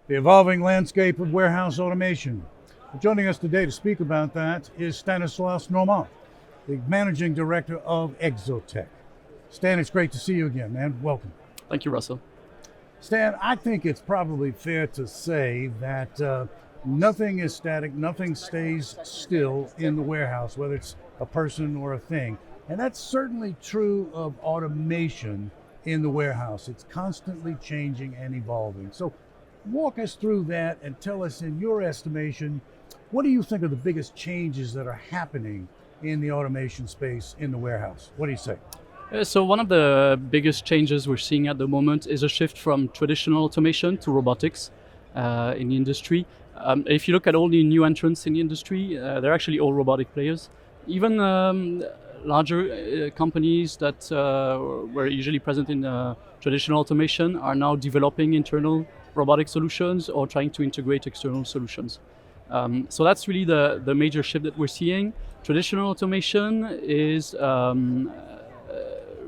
the evolving landscape of warehouse automation. Joining us today to speak about that is Stanislas Nornand, the Managing Director of Exotec. Stan, it's great to see you again, man. Welcome. Thank you, Russell. Stan, I think it's probably fair to say that nothing is static, nothing stays still in the warehouse, whether it's a person or a thing. And that's certainly true of automation in the warehouse. It's constantly changing and evolving. So walk us through that and tell us, in your estimation, what do you think are the biggest changes that are happening in the automation space in the warehouse? What do you say? So one of the biggest changes we're seeing at the moment is a shift from traditional automation to robotics in the industry. If you look at all the new entrants in the industry, they're actually all robotic players. Even larger companies that were usually present in traditional automation are now developing internal robotic solutions or trying to integrate external solutions. So that's really the major shift that we're seeing. Traditional automation is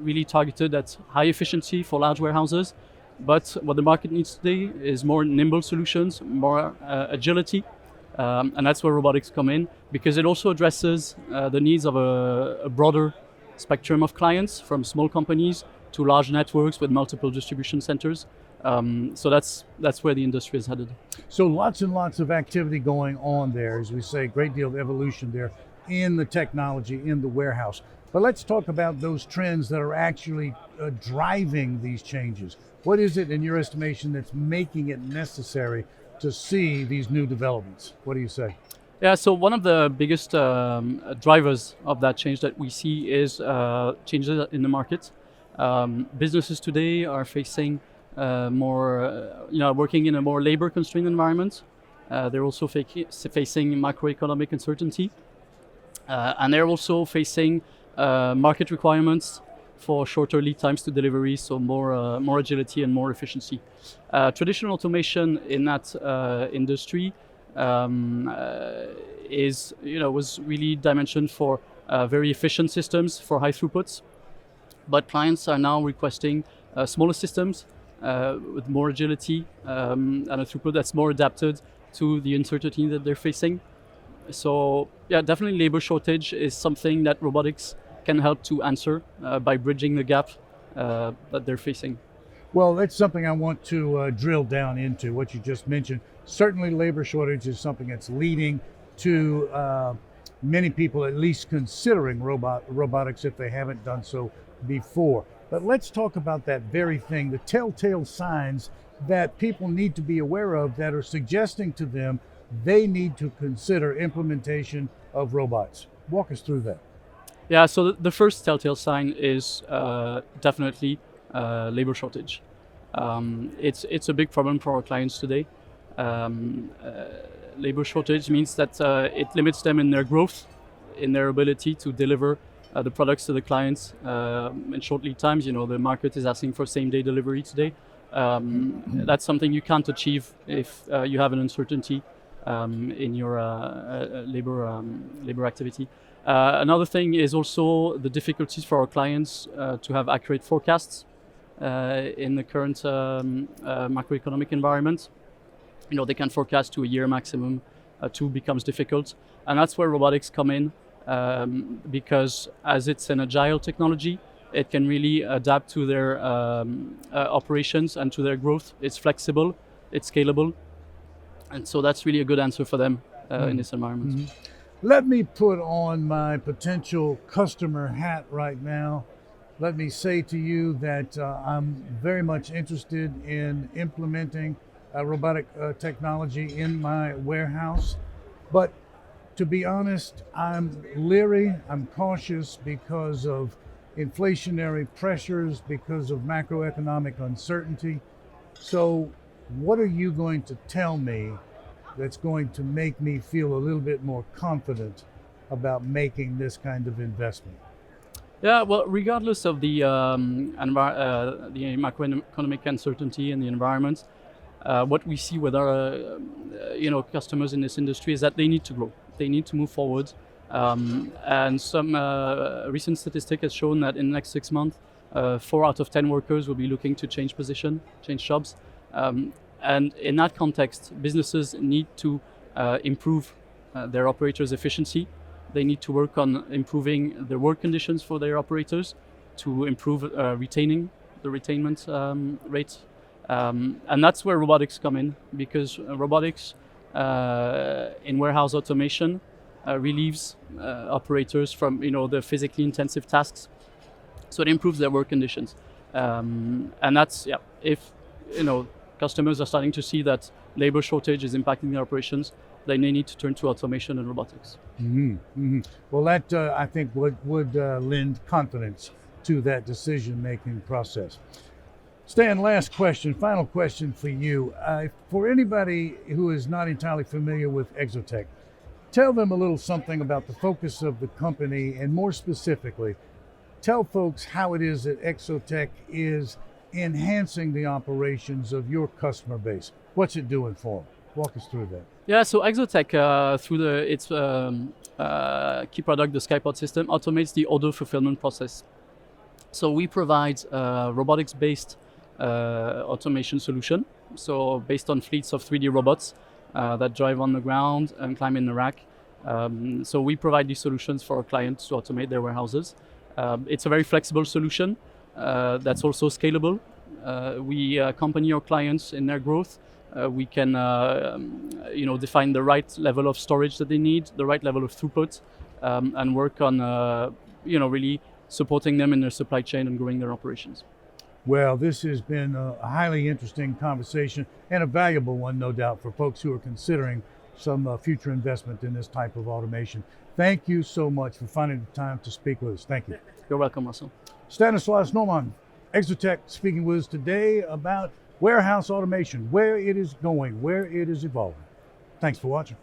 really targeted at high efficiency for large warehouses, but what the market needs today is more nimble solutions, more agility, and that's where robotics come in, because it also addresses the needs of a broader spectrum of clients, from small companies to large networks with multiple distribution centers. So that's where the industry is headed. So lots and lots of activity going on there, as we say, great deal of evolution there in the technology, in the warehouse. But let's talk about those trends that are actually driving these changes. What is it, in your estimation, that's making it necessary to see these new developments? What do you say? Yeah, so one of the biggest drivers of that change that we see is changes in the market. Businesses today are facing working in a more labor-constrained environment. They're also facing macroeconomic uncertainty, and they're also facing market requirements for shorter lead times to delivery, so more agility and more efficiency. Traditional automation in that industry was really dimensioned for very efficient systems for high throughputs, but clients are now requesting smaller systems with more agility and a throughput that's more adapted to the uncertainty that they're facing. So yeah, definitely labor shortage is something that robotics can help to answer by bridging the gap that they're facing. Well, that's something I want to drill down into, what you just mentioned. Certainly labor shortage is something that's leading to many people at least considering robotics if they haven't done so before. But let's talk about that very thing, the telltale signs that people need to be aware of that are suggesting to them they need to consider implementation of robots. Walk us through that. Yeah, so the first telltale sign is definitely labor shortage. It's a big problem for our clients today. Labor shortage means that it limits them in their growth, in their ability to deliver the products to the clients in short lead times. You know, the market is asking for same-day delivery today. That's something you can't achieve if you have an uncertainty in your labor activity. Another thing is also the difficulties for our clients to have accurate forecasts in the current macroeconomic environment. You know, they can forecast to a year maximum. Two becomes difficult, and that's where robotics come in, because as it's an agile technology, it can really adapt to their operations and to their growth. It's flexible, it's scalable, and so that's really a good answer for them in this environment. Mm-hmm. Let me put on my potential customer hat right now. Let me say to you that I'm very much interested in implementing robotic technology in my warehouse. But to be honest, I'm leery, I'm cautious because of inflationary pressures, because of macroeconomic uncertainty. So what are you going to tell me that's going to make me feel a little bit more confident about making this kind of investment? Yeah, well, regardless of the macroeconomic uncertainty in the environment, what we see with our customers in this industry is that they need to grow. They need to move forward. And some recent statistic has shown that in the next 6 months, 4 out of 10 workers will be looking to change position, change jobs. And in that context, businesses need to improve their operators' efficiency. They need to work on improving the work conditions for their operators to improve retaining the retainment rate. And that's where robotics come in, because robotics in warehouse automation relieves operators from the physically intensive tasks, so it improves their work conditions. And that's if customers are starting to see that labor shortage is impacting their operations, they may need to turn to automation and robotics. Mm-hmm. Mm-hmm. Well, that I think would lend confidence to that decision-making process. Stan, last question, final question for you. For anybody who is not entirely familiar with Exotec, tell them a little something about the focus of the company, and more specifically, tell folks how it is that Exotec is enhancing the operations of your customer base. What's it doing for them? Walk us through that. Yeah, so Exotec, through its key product, the Skypod system, automates the order fulfillment process. So we provide robotics-based automation solution. So based on fleets of 3D robots that drive on the ground and climb in the rack. So we provide these solutions for our clients to automate their warehouses. It's a very flexible solution that's also scalable. We accompany our clients in their growth. We can define the right level of storage that they need, the right level of throughput, and work on really supporting them in their supply chain and growing their operations. Well, this has been a highly interesting conversation, and a valuable one, no doubt, for folks who are considering some future investment in this type of automation. Thank you so much for finding the time to speak with us. Thank you. You're welcome, Russell. Stanislas Nornand, Exotec, speaking with us today about warehouse automation, where it is going, where it is evolving. Thanks for watching.